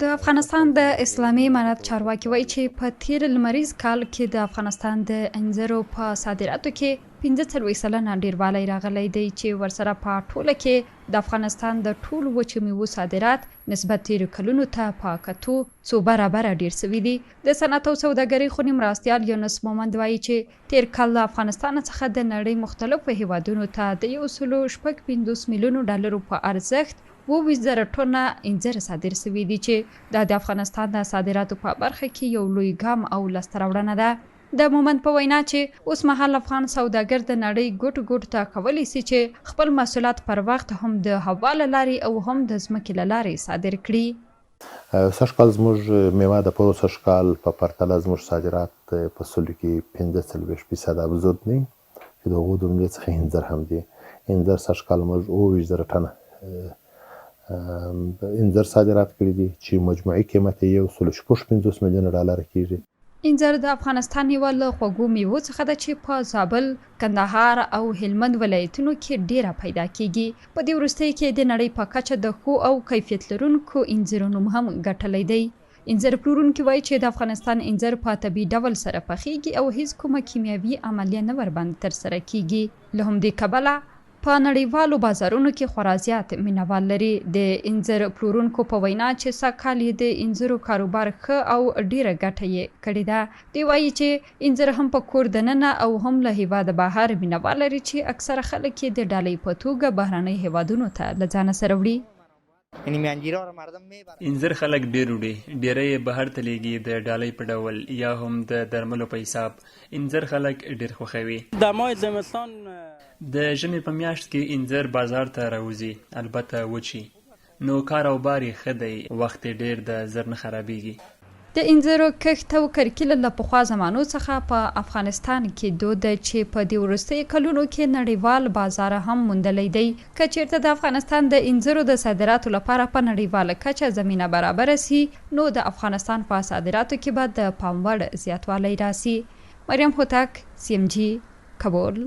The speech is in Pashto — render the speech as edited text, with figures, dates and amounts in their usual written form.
د افغانستان د اسلامي امارت چارواکي وایي چې په تیر لمریز کال کې د افغانستان د انځرو په صادراتو کې 45 سلنه ډیروالی راغلی دی چې ورسره په ټوله کې د افغانستان د ټولو وچو میوو صادرات نسبت تیرو کلونو ته په کتو څو برابره ډیر سوي دي. د صنعت او سوداګرۍ خونې مرستیال یونس مومند وایي چې تیر کال له افغانستان څخه د نړۍ مختلفو هیوادونو ته د 1.50 میلیونو ډالرو په ارزښت 22,000 ټنه انځر صادر شوي دي چې دا د افغانستان د صادراتو په برخه کې یو لوی ګام او لاسته راوړنه ده. د مومند په وینا چې اوس مهال افغان سوداګر د نړۍ ګوټ ته کولی شي چې خپل محصولات پر وخت هم د هوا له لارې او هم د ځمکې له لارې صادر کړي. سږکال زموږ میوه د پوره سږکال په پرتله زموږ صادرات په سلو کې 45% افزود دي چې د هغو د جملې څخه انځر هم دي. انځر سږکال موږ 22,000 ټنه انځر صادرات کړي دي چې مجموعي قیمت یې 1.55 میلیونه ډالر کېږي. انځر د افغانستان یوه له خوږو میوو څخه ده چې په زابل، کندهار او هلمند ولایتونو کې ډیره پیدا کیږي. په دې وروستیو کې د نړۍ په کچه د ښو او کیفیت لرونکو انځرو نوم هم ګټلی دی. انځر پلورونکي وایي چې د افغانستان انځر په طبیعي ډول سره پخیږي او هیڅ کومه کیمیاوي عملیه نه ورباندې ترسره کیږي. له همدې کبله په نړیوالو بازارونو کې خورا زیات مینوال لري. د انځر پلورونکو په وینا چې سږکال یې د انځرو کاروبار ښه او ډیره ګټه یې کړې ده. دوی وایي چې انځر هم په کور دننه او هم له هیواده بهر مینوال لري چې اکثره خلک یې د ډالۍ په توګه بهرنۍ هیوادونو ته له ځانه سره وړي. انځر خلک ډیر وړي، ډیری یې بهر ته لیږي د ډالۍ په ډول یا هم د درملو په حساب. انځر خلک ډیر خوښوي. د ژمي په میاشت کې انځر بازار ته راوځي، البته وچی، نو کار او بار یې ښه دی، وخت یې ډیر د زر نه خرابیږي. د انځرو کښت او کرکیله له پخوا زمانو څخه په افغانستان کې دود ده چې په دې وروستیو کلونو کې نړیوال بازار هم موندلی دی. که چیرته د افغانستان د انځرو د صادراتو لپاره په نړیواله کچه زمینه برابره سي نو د افغانستان په صادراتو کې به د پام وړ زیاتوالی راسي. مریم هوتک، CMG، کابل.